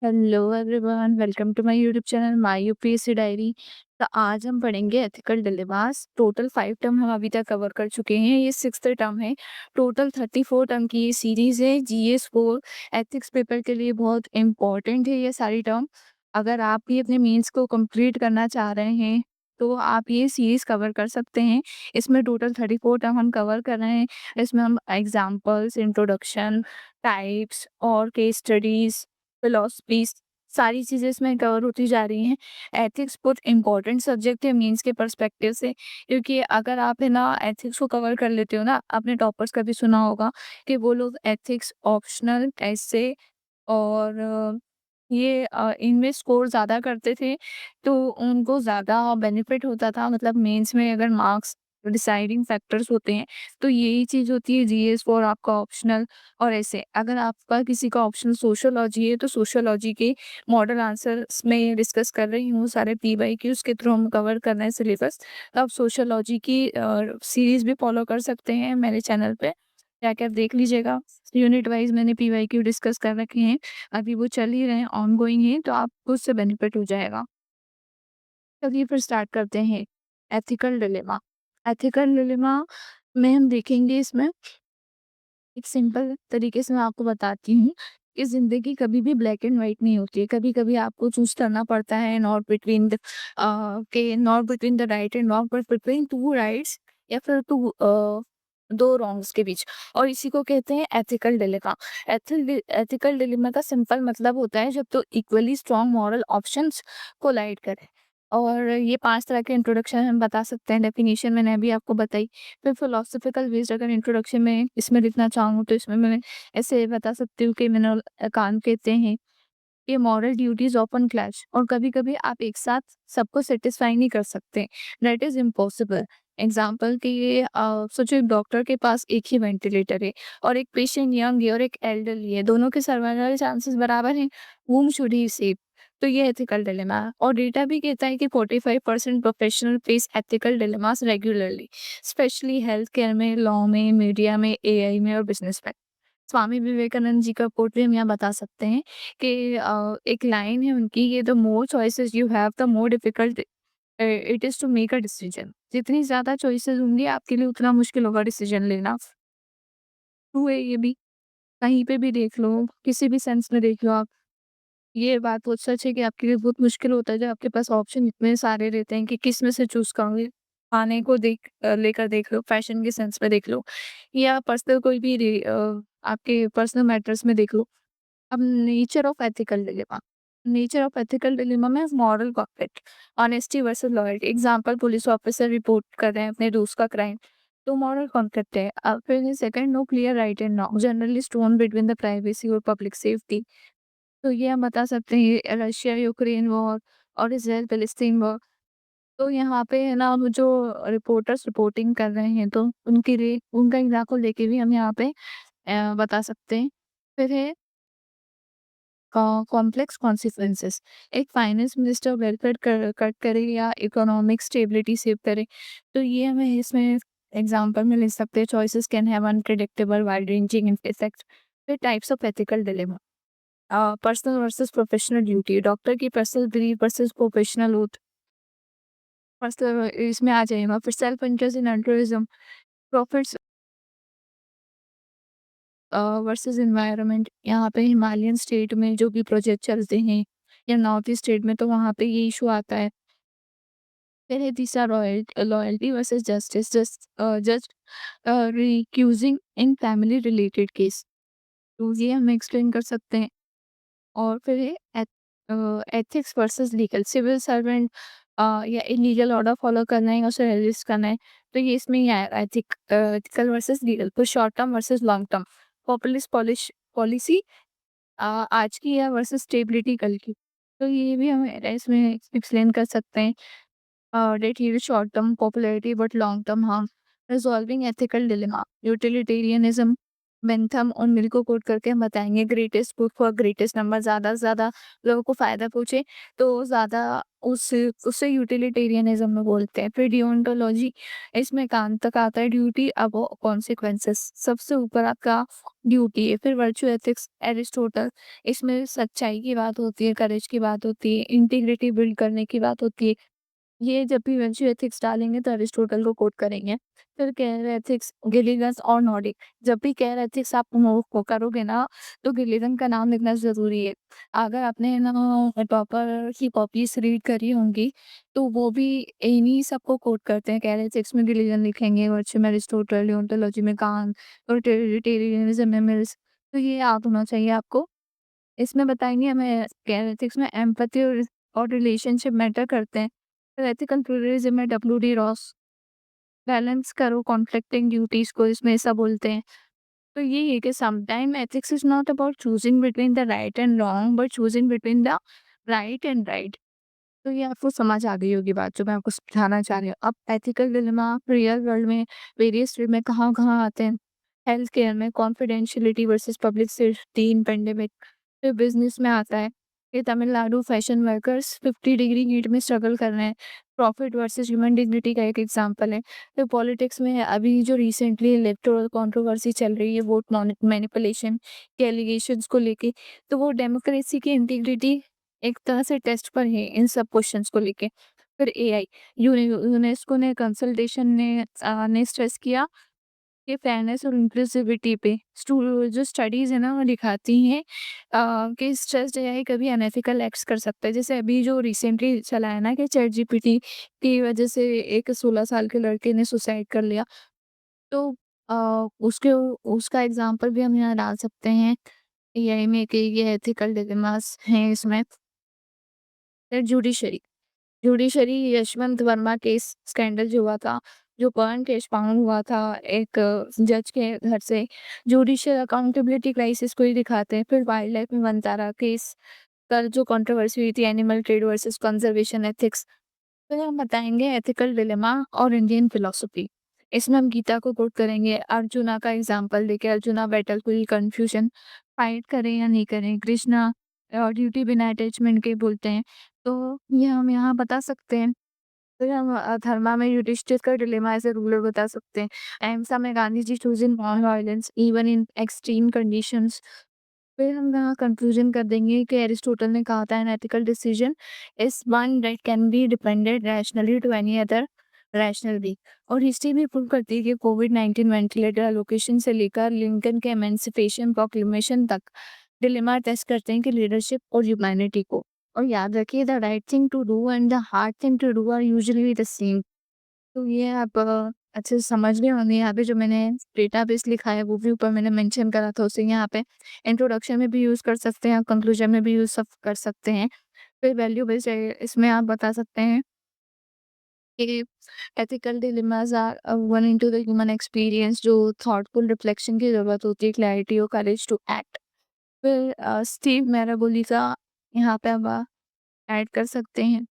Hello everyone, welcome to my YouTube channel my UPSC diary. तो आज हम पढ़ेंगे एथिकल डिलेमास। टोटल 5 टर्म हम अभी तक कवर कर चुके हैं। ये 6th टर्म है। टोटल 34 टर्म की ये सीरीज है। जीएस 4 एथिक्स पेपर के लिए बहुत इंपॉर्टेंट है ये सारी टर्म। अगर आप भी अपने मेंस को कंप्लीट करना चाह रहे हैं तो आप ये सीरीज कवर कर सकते हैं। इसमें टोटल 34 टर्म हम कवर कर रहे हैं। इसमें हम एग्जाम्पल्स, इंट्रोडक्शन, टाइप्स और केस स्टडीज, फिलॉसफीज़, सारी चीज़ें इसमें कवर होती जा रही हैं। एथिक्स बहुत इम्पोर्टेंट सब्जेक्ट है मीन्स के पर्सपेक्टिव से, क्योंकि अगर आप है ना एथिक्स को कवर कर लेते हो ना, आपने टॉपर्स का भी सुना होगा कि वो लोग एथिक्स ऑप्शनल, ऐसे और इनमें स्कोर ज़्यादा करते थे, तो उनको ज़्यादा बेनिफिट होता था। मतलब मेंस में अगर मार्क्स डिसाइडिंग फैक्टर्स होते हैं, तो यही चीज़ होती है जीएस फॉर आपका ऑप्शनल। और ऐसे अगर आपका किसी का ऑप्शनल सोशियोलॉजी है, तो सोशियोलॉजी के मॉडल आंसर्स में डिस्कस कर रही हूँ, सारे पीवाईक्यूज़ के थ्रू हम कवर कर रहे हैं सिलेबस। तो आप सोशियोलॉजी की सीरीज़ भी फॉलो कर सकते हैं मेरे चैनल पे, जाके आप देख लीजिएगा। यूनिट वाइज़ मैंने पीवाईक्यू डिस्कस कर रखे हैं। अभी वो चल ही रहे हैं, ऑनगोइंग है, तो आपको उससे बेनिफिट हो जाएगा। चलिए फिर स्टार्ट करते हैं। Ethical dilemma. एथिकल डिलेमा में हम देखेंगे, इसमें एक सिंपल तरीके से मैं आपको बताती हूँ कि ज़िंदगी कभी भी ब्लैक एंड व्हाइट नहीं होती है। कभी-कभी आपको चूज़ करना पड़ता है, not between the right and wrong, but between 2 rights या फिर 2 रॉन्ग्स के बीच। और इसी को कहते हैं एथिकल डिलेमा। एथिकल डिलेमा का सिंपल मतलब होता है जब 2 equally strong moral options collide करें। और ये 5 तरह के इंट्रोडक्शन हम बता सकते हैं। डेफिनिशन मैंने अभी आपको बताई। फिर फिलोसॉफिकल बेस्ड अगर इंट्रोडक्शन में इसमें लिखना चाहूँ, तो इसमें मैं ऐसे बता सकती हूँ कि मिनरल कांट कहते हैं कि मॉरल ड्यूटीज ऑफन क्लैश, और कभी-कभी आप एक साथ सबको सेटिस्फाई नहीं कर सकते। That is impossible. एग्जाम्पल के लिए सोचो, एक डॉक्टर के पास एक ही वेंटिलेटर है और एक पेशेंट यंग है और एक एल्डरली है। दोनों के सर्वाइवल चांसेस बराबर हैं। whom should he save? तो ये एथिकल डिलेमा है। और डेटा भी कहता है कि 45% professional face ethical dilemmas regularly, specially health care में, लॉ में, मीडिया में, एआई में और बिजनेस में। स्वामी विवेकानंद जी का कोट भी हम यहाँ बता सकते हैं कि एक लाइन है उनकी, ये the more choices you have the more difficult it is to make a decision. जितनी ज्यादा चॉइसेस होंगी आपके लिए, उतना मुश्किल होगा डिसीजन लेना। ट्रू है ये भी। कहीं पे भी देख लो, किसी भी सेंस में देख लो आप, ये बात बहुत सच है कि आपके लिए बहुत मुश्किल होता है जब आपके पास ऑप्शन इतने सारे रहते हैं कि किस में से चूज़ करोगे। खाने को लेकर देख लो, फैशन के सेंस में देख लो, या पर्सनल कोई भी आपके पर्सनल मैटर्स में देख लो। अब nature of ethical dilemma. Nature of ethical dilemma में moral conflict, honesty versus loyalty. Example, police officer report कर रहे हैं अपने दोस्त का क्राइम, तो मॉरल कॉन्फ्लिक्ट है। अब फिर second, no clear right and wrong, journalist torn between the privacy और पब्लिक सेफ्टी। तो ये हम बता सकते हैं रशिया यूक्रेन वॉर और इज़राइल फ़िलिस्तीन वॉर। तो यहाँ पे है ना, वो जो रिपोर्टर्स रिपोर्टिंग कर रहे हैं, तो उनका इलाका लेके भी हम यहाँ पे बता सकते हैं। फिर है कॉम्प्लेक्स कॉन्सिक्वेंसेस। एक फाइनेंस मिनिस्टर वेलफेयर कट करे या इकोनॉमिक स्टेबिलिटी सेव करे, तो ये हमें इसमें एग्जांपल में ले सकते हैं। Choices can have unpredictable wide ranging effect. फिर types of ethical dilemma. Personal versus professional duty, doctor की personal belief versus professional oath. Personal इसमें आ जाएगा। फिर self interest in altruism, profits versus environment. यहाँ पे हिमालयन स्टेट में जो भी प्रोजेक्ट चलते हैं, या नॉर्थ ईस्ट स्टेट में, तो वहाँ पे ये इशू आता है। फिर है तीसरा, loyalty versus justice. Just रिक्यूजिंग in family related case, तो ये हम एक्सप्लेन कर सकते हैं। और फिर है ethics versus legal. Civil servant या इलीगल ऑर्डर फॉलो करना है या उसे रेजिस्ट करना है, तो ये इसमें ही आएगा। Ethical versus legal. फिर short term versus long term, populist policy आज की या वर्सेस स्टेबिलिटी कल की, तो ये भी हम इसमें एक्सप्लेन कर सकते हैं। डेट ही short term popularity but long term harm. Resolving ethical dilemma, utilitarianism, Bentham और मिल को कोट करके हम बताएँगे ग्रेटेस्ट बुक फॉर ग्रेटेस्ट नंबर, ज़्यादा से ज़्यादा लोगों को फ़ायदा पहुँचे, तो ज़्यादा उसे यूटिलिटेरियनिज़्म में बोलते हैं। फिर डिओन्टोलॉजी, इसमें कान तक आता है ड्यूटी अबव कॉन्सिक्वेंसेस, सबसे ऊपर आपका ड्यूटी है। फिर वर्च्यू एथिक्स एरिस्टोटल, इसमें सच्चाई की बात होती है, करेज की बात होती है, इंटीग्रिटी बिल्ड करने की बात होती है। ये जब भी वर्च्यू एथिक्स डालेंगे तो अरिस्टोटल को कोट करेंगे। फिर केयर एथिक्स गिलिगन्स और नॉर्डिक, जब भी केयर एथिक्स आप वो करोगे ना, तो गिलिगन का नाम लिखना ज़रूरी है। अगर आपने ना टॉपर की कॉपीज़ रीड करी होंगी, तो वो भी इन्हीं सबको कोट करते हैं। केयर एथिक्स में गिलिगन लिखेंगे, वर्च्यू में अरिस्टोटल, डिओन्टोलॉजी में कांट और टेरिटेरियनिज़्म में मिल्स। तो ये याद होना चाहिए आपको। इसमें बताएँगे हमें केयर एथिक्स में एम्पैथी और रिलेशनशिप मैटर करते हैं। फिर एथिकल प्लुरलिज़्म में डब्ल्यू.डी. रॉस, बैलेंस करो कॉन्फ्लिक्टिंग ड्यूटीज़ को इसमें ऐसा बोलते हैं। तो यही है कि sometime ethics is not about choosing between the right and wrong but choosing between the right and right. तो ये आपको समझ आ गई होगी बात जो मैं आपको समझाना चाह रही हूँ। अब एथिकल डिलेमा रियल वर्ल्ड में वेरियस फील्ड में कहाँ-कहाँ आते हैं? हेल्थ केयर में confidentiality versus public safety in pandemic. फिर बिज़नेस में आता है कि Tamil Nadu fashion workers 50 degree heat में स्ट्रगल कर रहे हैं। प्रॉफिट वर्सेस ह्यूमन डिग्निटी का एक एग्जांपल है। फिर पॉलिटिक्स में अभी जो रिसेंटली इलेक्टोरल कंट्रोवर्सी चल रही है वोट मैनिपुलेशन के एलिगेशंस को लेके, तो वो डेमोक्रेसी की इंटीग्रिटी एक तरह से टेस्ट पर है इन सब क्वेश्चंस को लेके। फिर एआई, यूनेस्को ने कंसल्टेशन ने स्ट्रेस किया कि फेयरनेस और इंक्लूसिविटी पे जो स्टडीज़ है ना वो दिखाती हैं कि स्ट्रेस्ड एआई कभी अनएथिकल एक्ट्स कर सकता है। जैसे अभी जो रिसेंटली चला है ना कि चैट जीपीटी की वजह से एक 16 साल के लड़के ने सुसाइड कर लिया। तो अ, उसके उसका एग्ज़ाम्पल भी हम यहाँ डाल सकते हैं एआई में कि ये एथिकल डिलेमास हैं इसमें। फिर judiciary, judiciary Yashwant Verma case scandal जो हुआ था, जो पवन केशवान हुआ था एक जज के घर से, जुडिशियल अकाउंटेबिलिटी क्राइसिस को ही दिखाते हैं। फिर वाइल्ड लाइफ में वनतारा केस कल जो कंट्रोवर्सी हुई थी animal trade versus conservation ethics. फिर हम बताएँगे एथिकल डिलेमा और इंडियन फिलॉसफी। इसमें हम गीता को कोट करेंगे, अर्जुना का एग्ज़ाम्पल देके अर्जुना बैटल हुई कन्फ्यूजन, फाइट करें या नहीं करें? कृष्णा ड्यूटी बिना अटैचमेंट के बोलते हैं। तो ये हम यहाँ बता सकते हैं। फिर हम धर्मा में युधिष्ठिर का डिलेमा एज़ अ रूलर बता सकते हैं। अहिंसा में Gandhi ji choosing non violence even in extreme conditions. फिर हम यहाँ कंक्लूजन कर देंगे कि एरिस्टोटल ने कहा था an ethical decision is one that can be defended rationally to any other rational be. और हिस्ट्री भी प्रूव करती है कि कोविड-19 वेंटिलेटर एलोकेशन से लेकर लिंकन के एमेंसिपेशन प्रोक्लेमेशन तक डिलेमा टेस्ट करते हैं कि लीडरशिप और ह्यूमैनिटी को। और याद रखिए the right thing to do and the hard thing to do are usually the same. तो ये आप अच्छे से समझ गए होंगे। यहाँ पे जो मैंने डेटाबेस लिखा है वो भी ऊपर मैंने मेंशन करा था, उसे यहाँ पे इंट्रोडक्शन में भी यूज़ कर सकते हैं, कंक्लूजन में भी यूज़ सब कर सकते हैं। फिर वैल्यू बेस्ड है, इसमें आप बता सकते हैं कि ethical dilemmas are woven into the human experience, जो थॉटफुल रिफ्लेक्शन की ज़रूरत होती है, क्लैरिटी और करेज टू एक्ट। फिर स्टीव मैराबोली का यहाँ पे आप ऐड कर सकते हैं।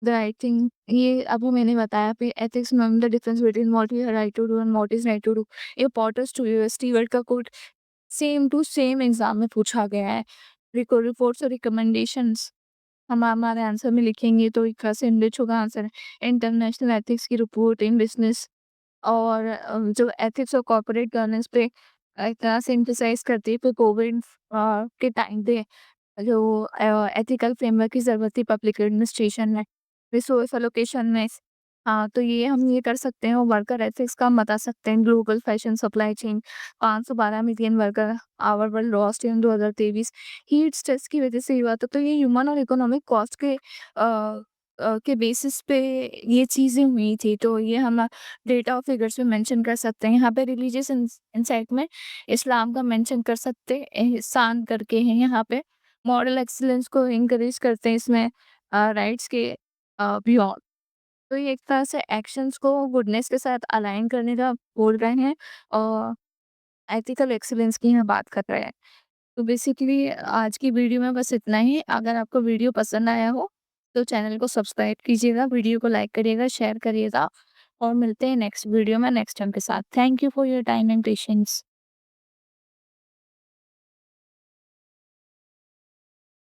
द राइट थिंग, ये अभी मैंने बताया फिर एथिक्स में the difference between what we are right to do and what is right to do. ये पॉटर्स टू यूएसटी वर्ड का quote same to same exam में पूछा गया है। रिपोर्ट्स और रिकमेंडेशंस हम हमारे आंसर में लिखेंगे तो एक तरह से इनरिच होगा आंसर। इंटरनेशनल एथिक्स की रिपोर्ट इन बिजनेस और जो एथिक्स और कॉर्पोरेट गवर्नेंस पे एक तरह से एम्फसाइज करती है। फिर कोविड के टाइम पे जो एथिकल फ्रेमवर्क की ज़रूरत थी पब्लिक एडमिनिस्ट्रेशन में, रिसोर्स एलोकेशन में। हाँ, तो ये हम ये कर सकते हैं और वर्कर एथिक्स का हम बता सकते हैं। Global fashion supply chain 512 million worker hour were lost in 2023 heat stress की वजह से हुआ था। तो ये ह्यूमन और इकोनॉमिक कॉस्ट के बेसिस पे ये चीज़ें हुई थी। तो ये हम डेटा और फिगर्स में मेंशन कर सकते हैं। यहाँ पे रिलीजियस इंसाइट में इस्लाम का मेंशन कर सकते हैं, एहसान करके हैं यहाँ पे। मॉरल एक्सीलेंस को एनकरेज करते हैं इसमें राइट्स के बियॉन्ड। तो ये एक तरह से एक्शंस को गुडनेस के साथ अलाइन करने का बोल रहे हैं और एथिकल एक्सीलेंस की यहाँ बात कर रहे हैं। तो बेसिकली आज की वीडियो में बस इतना ही। अगर आपको वीडियो पसंद आया हो तो चैनल को सब्सक्राइब कीजिएगा, वीडियो को लाइक करिएगा, शेयर करिएगा और मिलते हैं नेक्स्ट वीडियो में नेक्स्ट टाइम के साथ। Thank you for your time and patience.